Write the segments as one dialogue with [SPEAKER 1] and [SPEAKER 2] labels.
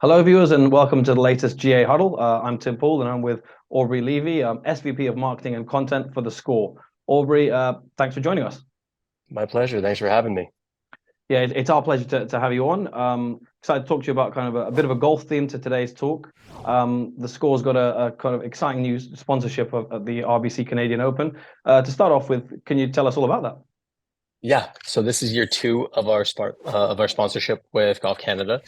[SPEAKER 1] Hello, viewers, and welcome to the latest GA Huddle. I'm Tim Poole, and I'm with Aubrey Levy, SVP of Marketing and Content for theScore. Aubrey, thanks for joining us.
[SPEAKER 2] My pleasure. Thanks for having me.
[SPEAKER 1] Yeah, it's our pleasure to have you on. Excited to talk to you about kind of a bit of a golf theme to today's talk. theScore's got a kind of exciting new sponsorship of the RBC Canadian Open. To start off with, can you tell us all about that?
[SPEAKER 2] Yeah, so this is year two of our sponsorship with Golf Canada,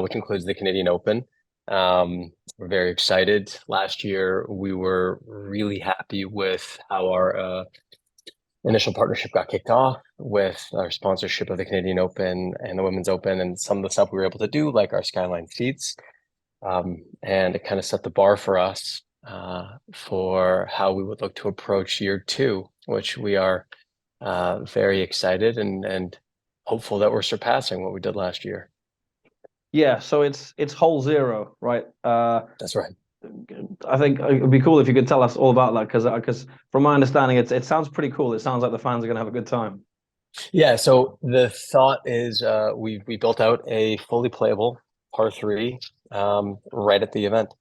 [SPEAKER 2] which includes the Canadian Open. We're very excited. Last year, we were really happy with how our initial partnership got kicked off with our sponsorship of the Canadian Open and the Women's Open, and some of the stuff we were able to do, like our Skyline seats. And it kind of set the bar for us for how we would look to approach year two, which we are very excited and hopeful that we're surpassing what we did last year.
[SPEAKER 1] Yeah, so it's hole zero, right?
[SPEAKER 2] That's right.
[SPEAKER 1] I think it would be cool if you could tell us all about that because from my understanding, it sounds pretty cool. It sounds like the fans are going to have a good time.
[SPEAKER 2] Yeah, so the thought is we built out a fully playable par three right at the event.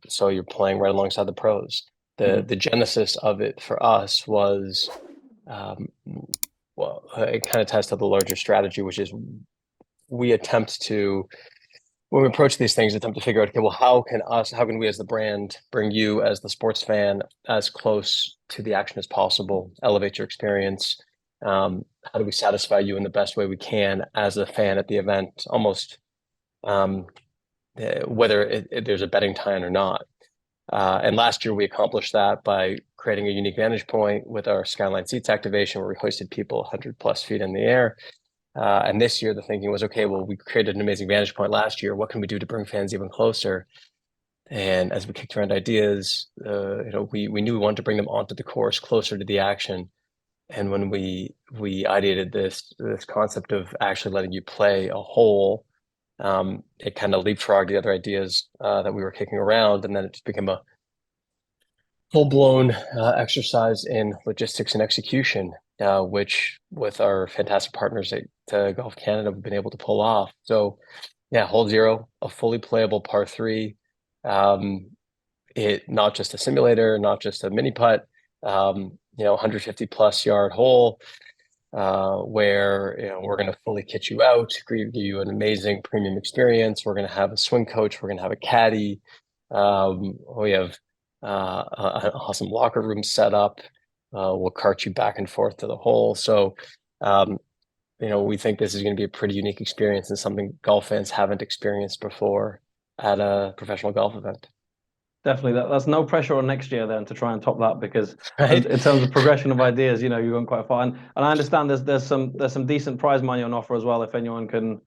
[SPEAKER 2] So you're playing right alongside the pros. The genesis of it for us was well, it kind of ties to the larger strategy, which is we attempt to, when we approach these things, attempt to figure out, okay, well, how can we as the brand bring you as the sports fan as close to the action as possible, elevate your experience? How do we satisfy you in the best way we can as a fan at the event, almost whether there's a betting tie or not. And last year we accomplished that by creating a unique vantage point with our Skyline Seats activation, where we hoisted people 100 plus feet in the air. And this year the thinking was, okay, well, we created an amazing vantage point last year. What can we do to bring fans even closer? And as we kicked around ideas, we knew we wanted to bring them onto the course, closer to the action. And when we ideated this concept of actually letting you play a hole, it kind of leapfrogged the other ideas that we were kicking around, and then it just became a full-blown exercise in logistics and execution, which with our fantastic partners at Golf Canada, we've been able to pull off. So yeah, hole zero, a fully playable par three. It not just a simulator, not just a mini putt, 150 plus yard hole, where we're going to fully kit you out, give you an amazing premium experience. We're going to have a swing coach. We're going to have a caddy. We have an awesome locker room set up. We'll cart you back and forth to the hole. So, we think this is going to be a pretty unique experience and something golf fans haven't experienced before at a professional golf event.
[SPEAKER 1] Definitely, that's no pressure on next year then to try and top that because
[SPEAKER 2] Right?
[SPEAKER 1] in terms of progression of ideas, you're going quite far. And I understand there's some decent prize money on offer as well if anyone can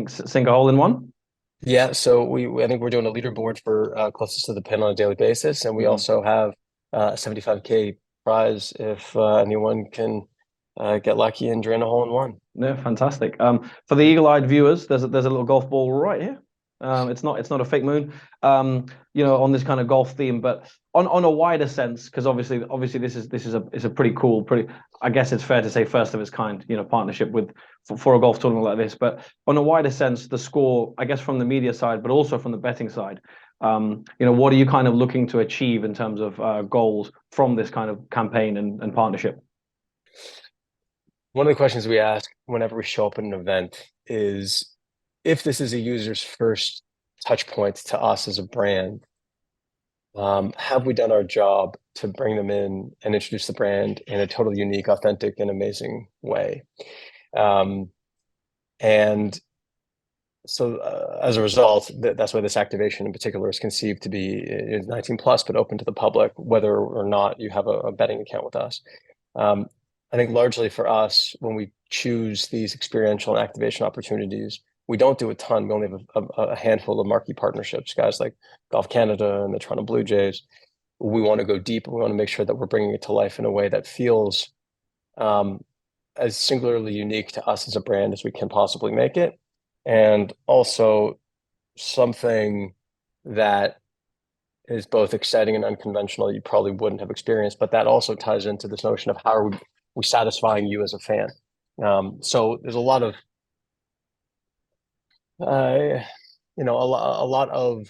[SPEAKER 1] sink a hole in one.
[SPEAKER 2] Yeah, so I think we're doing a leaderboard for closest to the pin on a daily basis, and we also have a 75K prize if anyone can get lucky and drain a hole in one.
[SPEAKER 1] Yeah, fantastic. For the eagle-eyed viewers, there's a little golf ball right here. It's not a fake moon. On this kind of golf theme, but on a wider sense, because obviously this is a pretty cool, I guess it's fair to say first of its kind, partnership for a golf tournament like this. But on a wider sense, theScore, I guess from the media side, but also from the betting side, what are you kind of looking to achieve in terms of goals from this kind of campaign and partnership?
[SPEAKER 2] One of the questions we ask whenever we show up at an event is if this is a user's first touch point to us as a brand, have we done our job to bring them in and introduce the brand in a totally unique, authentic, and amazing way? And so as a result, that's why this activation in particular is conceived to be 19 plus, but open to the public, whether or not you have a betting account with us. I think largely for us, when we choose these experiential and activation opportunities, we don't do a ton. We only have a handful of marquee partnerships, guys like Golf Canada and the Toronto Blue Jays. We want to go deep. We want to make sure that we're bringing it to life in a way that feels as singularly unique to us as a brand as we can possibly make it. And also something that is both exciting and unconventional you probably wouldn't have experienced, but that also ties into this notion of how are we satisfying you as a fan. So there's a lot of a lot of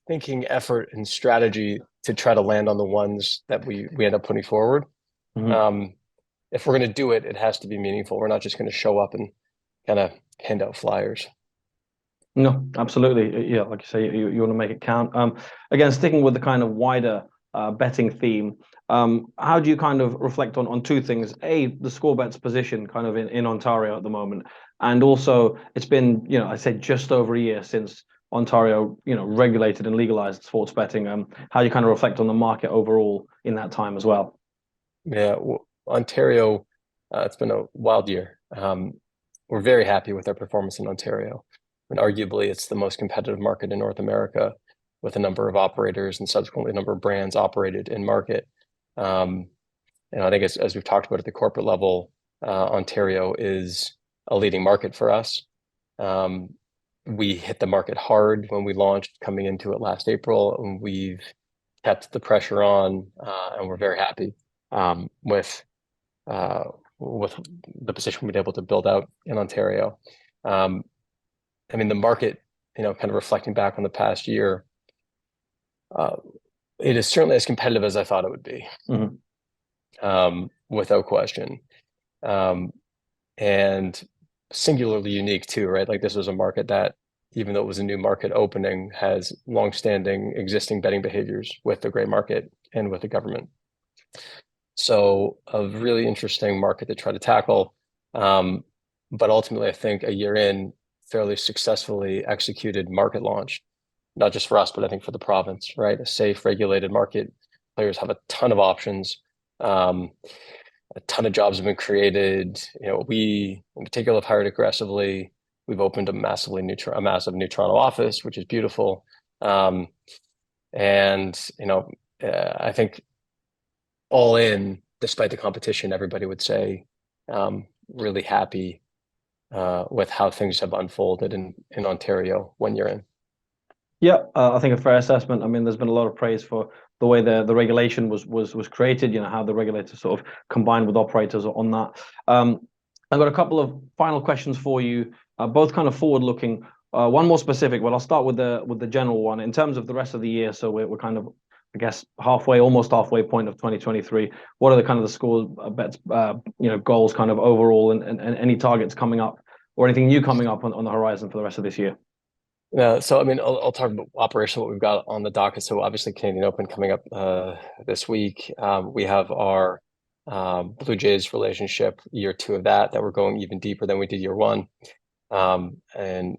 [SPEAKER 2] thinking, effort, and strategy to try to land on the ones that we end up putting forward. If we're going to do it, it has to be meaningful. We're not just going to show up and kind of hand out flyers.
[SPEAKER 1] No, absolutely. Yeah, like you say, you want to make it count. Again, sticking with the kind of wider betting theme, how do you kind of reflect on two things? A, the score bet's position kind of in Ontario at the moment, and also it's been, I said just over a year since Ontario, regulated and legalized sports betting. How you kind of reflect on the market overall in that time as well?
[SPEAKER 2] Yeah, Ontario, it's been a wild year. We're very happy with our performance in Ontario. And arguably, it's the most competitive market in North America, with a number of operators and subsequently a number of brands operated in market. And I think as we've talked about at the corporate level, Ontario is a leading market for us. We hit the market hard when we launched coming into it last April, and we've kept the pressure on, and we're very happy with the position we've been able to build out in Ontario. I mean, the market, kind of reflecting back on the past year, it is certainly as competitive as I thought it would be, without question. And singularly unique too, right? Like, this was a market that, even though it was a new market opening, has longstanding existing betting behaviors with the gray market and with the government. So a really interesting market to try to tackle. But ultimately, I think a year in, fairly successfully executed market launch, not just for us, but I think for the province, right? A safe, regulated market. Players have a ton of options. A ton of jobs have been created. We in particular have hired aggressively. We've opened a massive new Toronto office, which is beautiful. I think all in, despite the competition, everybody would say really happy with how things have unfolded in Ontario 1 year in.
[SPEAKER 1] Yeah, I think a fair assessment. I mean, there's been a lot of praise for the way the regulation was created, how the regulators sort of combined with operators on that. I've got a couple of final questions for you, both kind of forward-looking. One more specific, but I'll start with the general one. In terms of the rest of the year, so we're kind of, I guess, almost halfway point of 2023. What are the kind of the score bets, goals kind of overall, and any targets coming up or anything new coming up on the horizon for the rest of this year?
[SPEAKER 2] Yeah, so I mean, I'll talk about operational, what we've got on the docket. So obviously, Canadian Open coming up this week. We have our Blue Jays relationship, year 2 of that we're going even deeper than we did year 1. And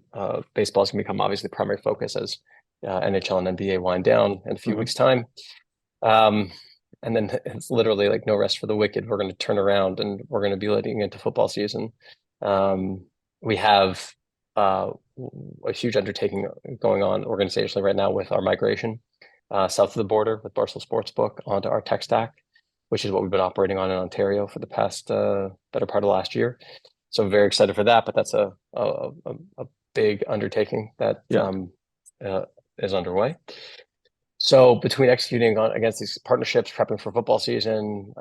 [SPEAKER 2] baseball is going to become obviously the primary focus as NHL and NBA wind down in a few weeks' time. And then it's literally like no rest for the wicked. We're going to turn around and we're going to be leading into football season. We have a huge undertaking going on organizationally right now with our migration south of the border with Barstool Sportsbook onto our tech stack, which is what we've been operating on in Ontario for the past better part of last year. So I'm very excited for that, but that's a big undertaking that is underway. So between executing against these partnerships, prepping for football season,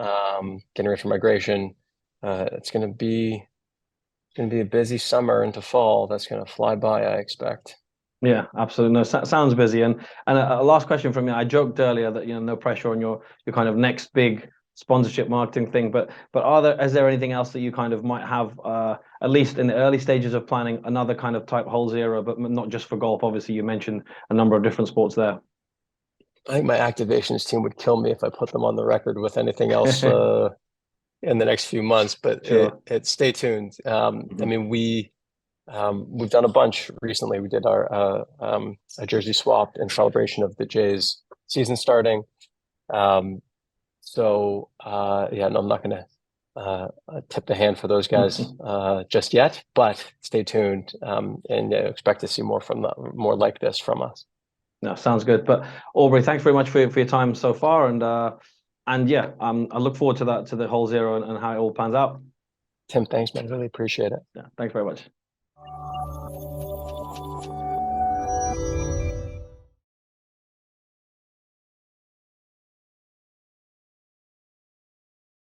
[SPEAKER 2] getting ready for migration, it's going to be a busy summer into fall. That's going to fly by, I expect.
[SPEAKER 1] Yeah, absolutely. No, sounds busy. And a last question from me. I joked earlier that no pressure on your kind of next big sponsorship marketing thing, but is there anything else that you kind of might have, at least in the early stages of planning, another kind of type Whole Zero, but not just for golf? Obviously, you mentioned a number of different sports there.
[SPEAKER 2] I think my activations team would kill me if I put them on the record with anything else in the next few months, but
[SPEAKER 1] Sure.
[SPEAKER 2] stay tuned. I mean, we've done a bunch recently. We did our a jersey swap in celebration of the Jays season starting. So no, I'm not going to tip the hand for those guys just yet, but stay tuned and expect to see more like this from us.
[SPEAKER 1] No, sounds good. But Aubrey, thanks very much for your time so far, and yeah, I look forward to the Whole Zero and how it all pans out.
[SPEAKER 2] Tim, thanks, man. Really appreciate it.
[SPEAKER 1] Yeah, thanks very much.